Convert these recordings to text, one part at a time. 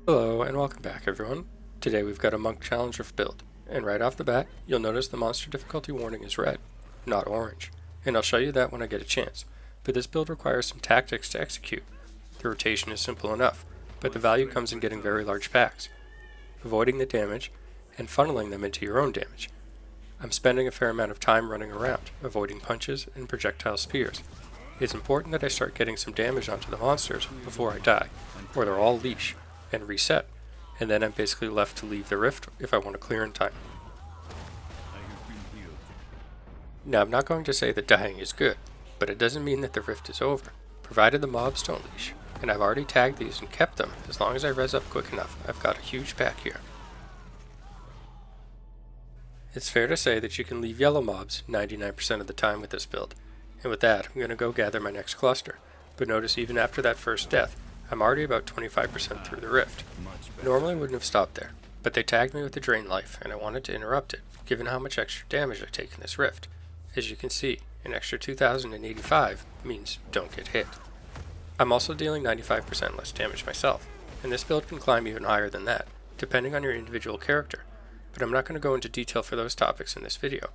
Hello and welcome back everyone. Today we've got a Monk Challenge Rift build, and right off the bat you'll notice the monster difficulty warning is red, not orange, and I'll show you that when I get a chance. But this build requires some tactics to execute. The rotation is simple enough, but the value comes in getting very large packs, avoiding the damage, and funneling them into your own damage. I'm spending a fair amount of time running around, avoiding punches and projectile spears. It's important that I start getting some damage onto the monsters before I die, or they'll all leash and reset, and then I'm basically left to leave the rift if I want to clear in time. Now I'm not going to say that dying is good, but it doesn't mean that the rift is over, provided the mobs don't leash, and I've already tagged these and kept them. As long as I res up quick enough, I've got a huge pack here. It's fair to say that you can leave yellow mobs 99% of the time with this build, and with that I'm going to go gather my next cluster, but notice even after that first death, I'm already about 25% through the rift. Normally I wouldn't have stopped there, but they tagged me with the drain life and I wanted to interrupt it, given how much extra damage I take in this rift. As you can see, an extra 2085 means don't get hit. I'm also dealing 95% less damage myself, and this build can climb even higher than that, depending on your individual character, but I'm not going to go into detail for those topics in this video.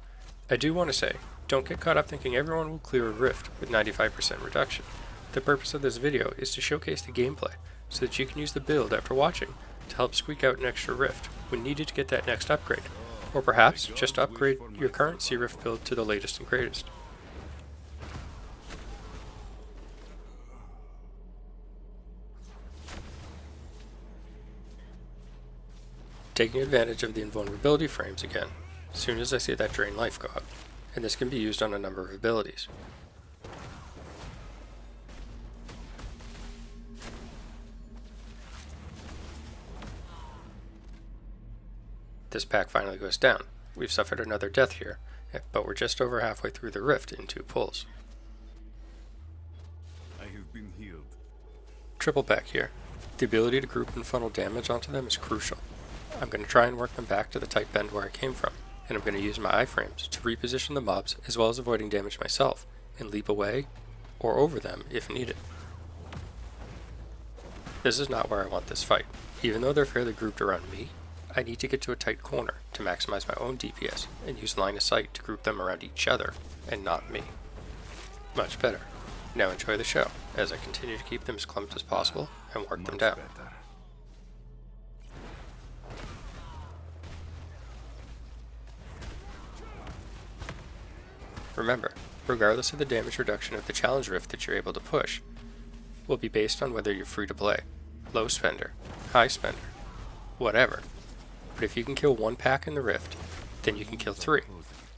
I do want to say, don't get caught up thinking everyone will clear a rift with 95% reduction. The purpose of this video is to showcase the gameplay, so that you can use the build after watching to help squeak out an extra rift when needed to get that next upgrade, or perhaps just upgrade your current C rift build to the latest and greatest. Taking advantage of the invulnerability frames again, as soon as I see that drain life go up, and this can be used on a number of abilities. This pack finally goes down. We've suffered another death here, but we're just over halfway through the rift in 2 pulls. I have been healed. Triple pack here. The ability to group and funnel damage onto them is crucial. I'm going to try and work them back to the tight bend where I came from, and I'm going to use my iframes to reposition the mobs as well as avoiding damage myself, and leap away or over them if needed. This is not where I want this fight. Even though they're fairly grouped around me, I need to get to a tight corner to maximize my own DPS and use line of sight to group them around each other and not me. Much better. Now enjoy the show as I continue to keep them as clumped as possible and work them down. Better. Remember, regardless of the damage reduction of the challenge rift that you're able to push, will be based on whether you're free to play, low spender, high spender, whatever. But if you can kill 1 pack in the rift, then you can kill 3.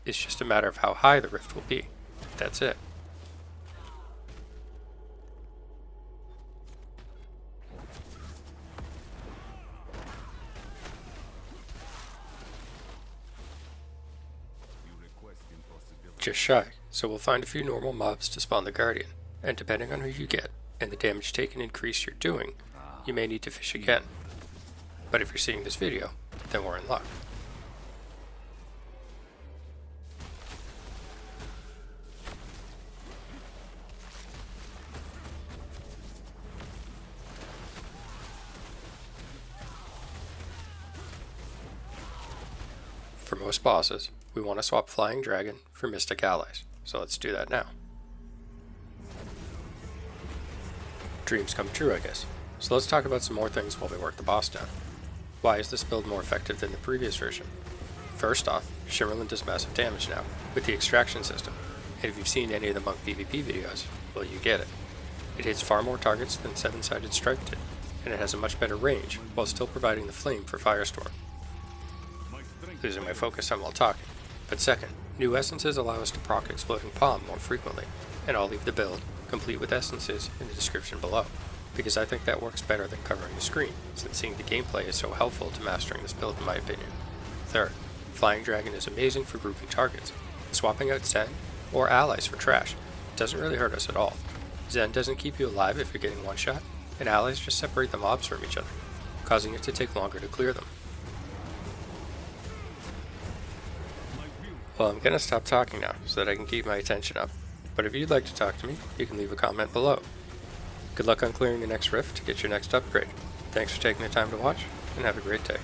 It's just a matter of how high the rift will be. That's it. Just shy, so we'll find a few normal mobs to spawn the Guardian, and depending on who you get, and the damage taken increase you're doing, you may need to fish again. But if you're seeing this video, then we're in luck. For most bosses, we want to swap Flying Dragon for Mystic Allies, so let's do that now. Dreams come true, I guess. So let's talk about some more things while we work the boss down. Why is this build more effective than the previous version? First off, Shimmerlinn does massive damage now, with the extraction system, and if you've seen any of the Monk PvP videos, well you get it. It hits far more targets than 7-sided Strike did, and it has a much better range, while still providing the flame for Firestorm. Losing my focus on while talking. But second, new essences allow us to proc Exploding Palm more frequently, and I'll leave the build, complete with essences, in the description below, because I think that works better than covering the screen, since seeing the gameplay is so helpful to mastering this build in my opinion. Third, Flying Dragon is amazing for grouping targets. Swapping out Zen or allies for trash doesn't really hurt us at all. Zen doesn't keep you alive if you're getting one shot, and allies just separate the mobs from each other, causing it to take longer to clear them. Well, I'm gonna stop talking now so that I can keep my attention up, but if you'd like to talk to me, you can leave a comment below. Good luck on clearing the next rift to get your next upgrade. Thanks for taking the time to watch, and have a great day.